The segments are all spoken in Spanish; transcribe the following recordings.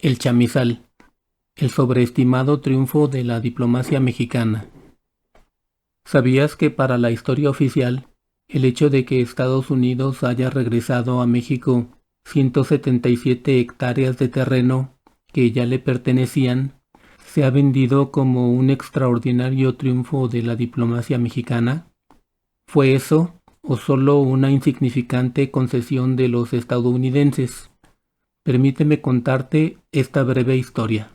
El chamizal, el sobreestimado triunfo de la diplomacia mexicana. ¿Sabías que para la historia oficial, el hecho de que Estados Unidos haya regresado a México 177 hectáreas de terreno que ya le pertenecían, se ha vendido como un extraordinario triunfo de la diplomacia mexicana? ¿Fue eso o solo una insignificante concesión de los estadounidenses? Permíteme contarte esta breve historia.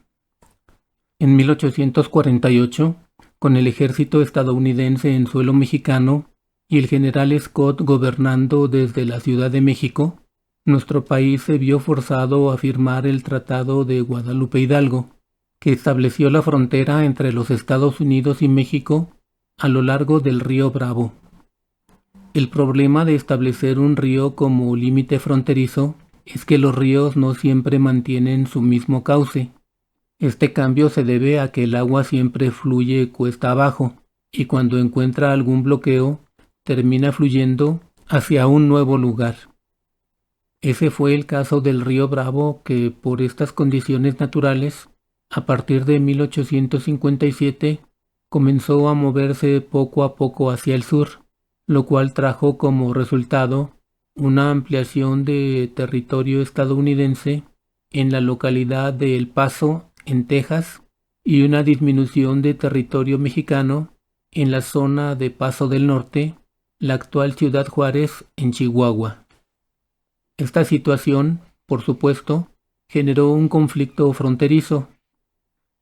En 1848, con el ejército estadounidense en suelo mexicano y el general Scott gobernando desde la Ciudad de México, nuestro país se vio forzado a firmar el Tratado de Guadalupe Hidalgo, que estableció la frontera entre los Estados Unidos y México a lo largo del río Bravo. El problema de establecer un río como límite fronterizo es que los ríos no siempre mantienen su mismo cauce. Este cambio se debe a que el agua siempre fluye cuesta abajo y cuando encuentra algún bloqueo, termina fluyendo hacia un nuevo lugar. Ese fue el caso del río Bravo que, por estas condiciones naturales, a partir de 1857, comenzó a moverse poco a poco hacia el sur, lo cual trajo como resultado una ampliación de territorio estadounidense en la localidad de El Paso, en Texas, y una disminución de territorio mexicano en la zona de Paso del Norte, la actual Ciudad Juárez, en Chihuahua. Esta situación, por supuesto, generó un conflicto fronterizo.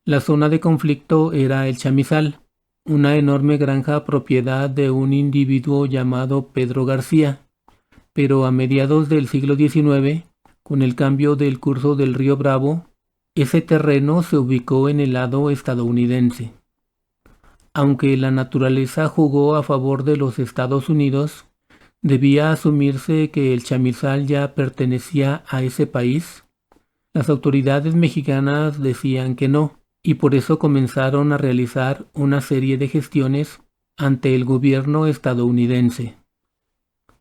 La zona de conflicto era el chamizal, una enorme granja propiedad de un individuo llamado Pedro García, pero a mediados del siglo XIX, con el cambio del curso del río Bravo, ese terreno se ubicó en el lado estadounidense. Aunque la naturaleza jugó a favor de los Estados Unidos, debía asumirse que el chamizal ya pertenecía a ese país. Las autoridades mexicanas decían que no, y por eso comenzaron a realizar una serie de gestiones ante el gobierno estadounidense.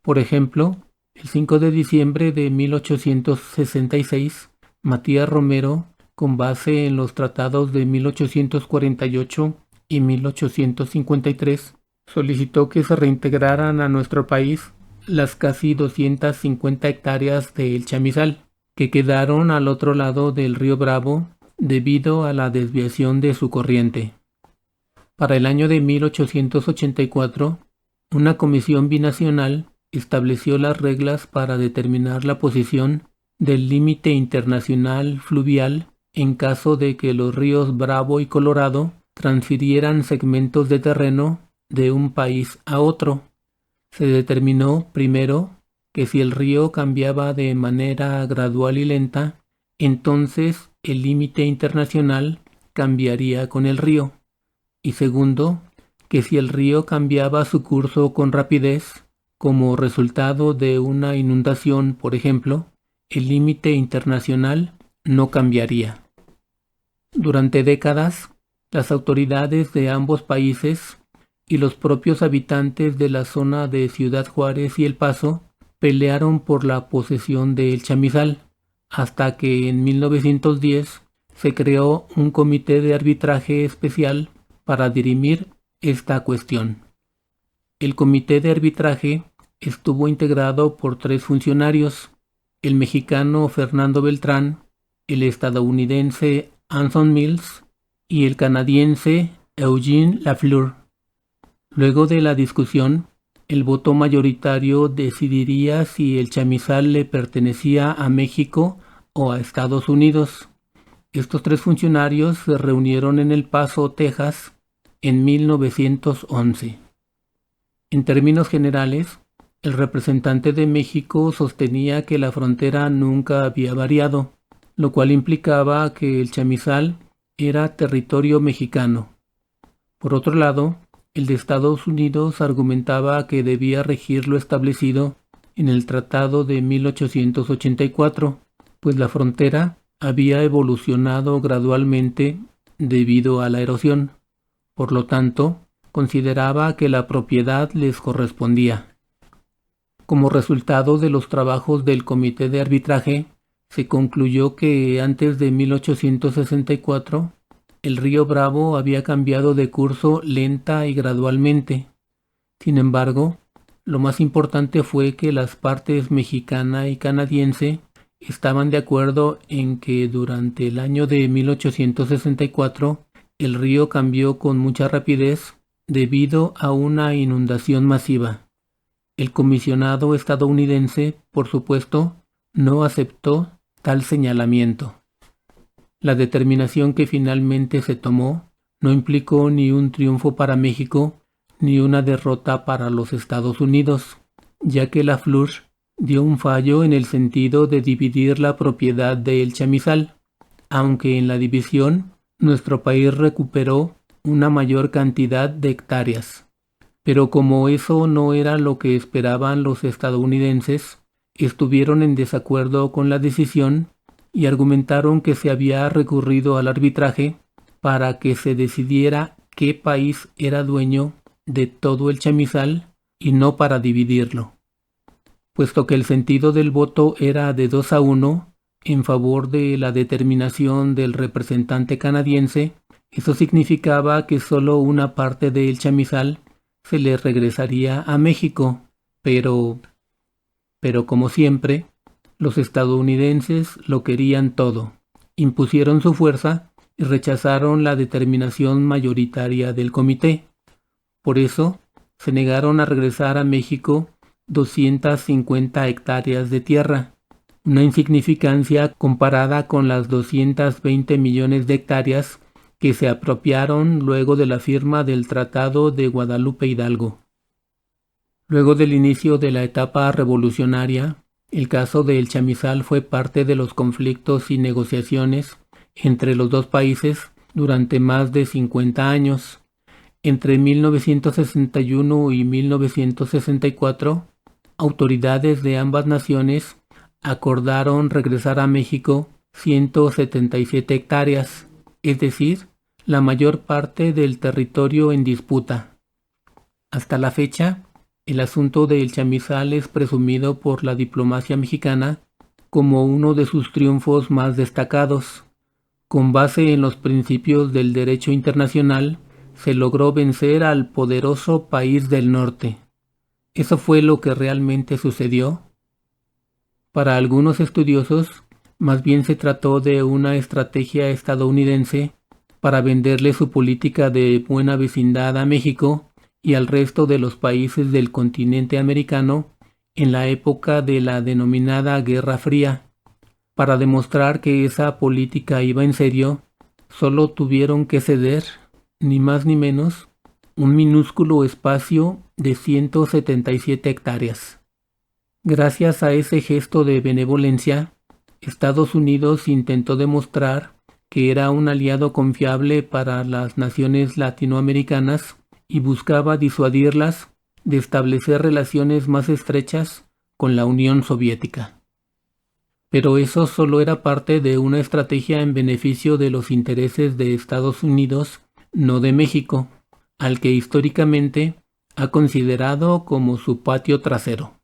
Por ejemplo, el 5 de diciembre de 1866, Matías Romero, con base en los tratados de 1848 y 1853, solicitó que se reintegraran a nuestro país las casi 250 hectáreas de El Chamizal, que quedaron al otro lado del río Bravo debido a la desviación de su corriente. Para el año de 1884, una comisión binacional estableció las reglas para determinar la posición del límite internacional fluvial en caso de que los ríos Bravo y Colorado transfirieran segmentos de terreno de un país a otro. Se determinó, primero, que si el río cambiaba de manera gradual y lenta, entonces el límite internacional cambiaría con el río. Y segundo, que si el río cambiaba su curso con rapidez, como resultado de una inundación, por ejemplo, el límite internacional no cambiaría. Durante décadas, las autoridades de ambos países y los propios habitantes de la zona de Ciudad Juárez y El Paso pelearon por la posesión de El Chamizal, hasta que en 1910 se creó un comité de arbitraje especial para dirimir esta cuestión. El comité de arbitraje estuvo integrado por 3 funcionarios: el mexicano Fernando Beltrán, el estadounidense Anson Mills y el canadiense Eugene Lafleur. Luego de la discusión, el voto mayoritario decidiría si el chamizal le pertenecía a México o a Estados Unidos. Estos 3 funcionarios se reunieron en El Paso, Texas, en 1911. En términos generales, el representante de México sostenía que la frontera nunca había variado, lo cual implicaba que el chamizal era territorio mexicano. Por otro lado, el de Estados Unidos argumentaba que debía regir lo establecido en el Tratado de 1884, pues la frontera había evolucionado gradualmente debido a la erosión. Por lo tanto, consideraba que la propiedad les correspondía. Como resultado de los trabajos del comité de arbitraje, se concluyó que antes de 1864 el río Bravo había cambiado de curso lenta y gradualmente. Sin embargo, lo más importante fue que las partes mexicana y canadiense estaban de acuerdo en que durante el año de 1864 el río cambió con mucha rapidez debido a una inundación masiva. El comisionado estadounidense, por supuesto, no aceptó tal señalamiento. La determinación que finalmente se tomó no implicó ni un triunfo para México ni una derrota para los Estados Unidos, ya que la FLUSH dio un fallo en el sentido de dividir la propiedad de El Chamizal, aunque en la división nuestro país recuperó una mayor cantidad de hectáreas. Pero como eso no era lo que esperaban los estadounidenses, estuvieron en desacuerdo con la decisión y argumentaron que se había recurrido al arbitraje para que se decidiera qué país era dueño de todo el chamizal y no para dividirlo. Puesto que el sentido del voto era de 2-1 en favor de la determinación del representante canadiense, eso significaba que solo una parte del chamizal se le regresaría a México, pero como siempre, los estadounidenses lo querían todo, impusieron su fuerza y rechazaron la determinación mayoritaria del comité. Por eso, se negaron a regresar a México 250 hectáreas de tierra, una insignificancia comparada con las 220 millones de hectáreas que se apropiaron luego de la firma del Tratado de Guadalupe Hidalgo. Luego del inicio de la etapa revolucionaria, el caso de El Chamizal fue parte de los conflictos y negociaciones entre los dos países durante más de 50 años. Entre 1961 y 1964, autoridades de ambas naciones acordaron regresar a México 177 hectáreas, es decir, la mayor parte del territorio en disputa. Hasta la fecha, el asunto de El Chamizal es presumido por la diplomacia mexicana como uno de sus triunfos más destacados. Con base en los principios del derecho internacional, se logró vencer al poderoso país del norte. ¿Eso fue lo que realmente sucedió? Para algunos estudiosos, más bien se trató de una estrategia estadounidense para venderle su política de buena vecindad a México y al resto de los países del continente americano en la época de la denominada Guerra Fría. Para demostrar que esa política iba en serio, solo tuvieron que ceder, ni más ni menos, un minúsculo espacio de 177 hectáreas. Gracias a ese gesto de benevolencia, Estados Unidos intentó demostrar que era un aliado confiable para las naciones latinoamericanas y buscaba disuadirlas de establecer relaciones más estrechas con la Unión Soviética. Pero eso solo era parte de una estrategia en beneficio de los intereses de Estados Unidos, no de México, al que históricamente ha considerado como su patio trasero.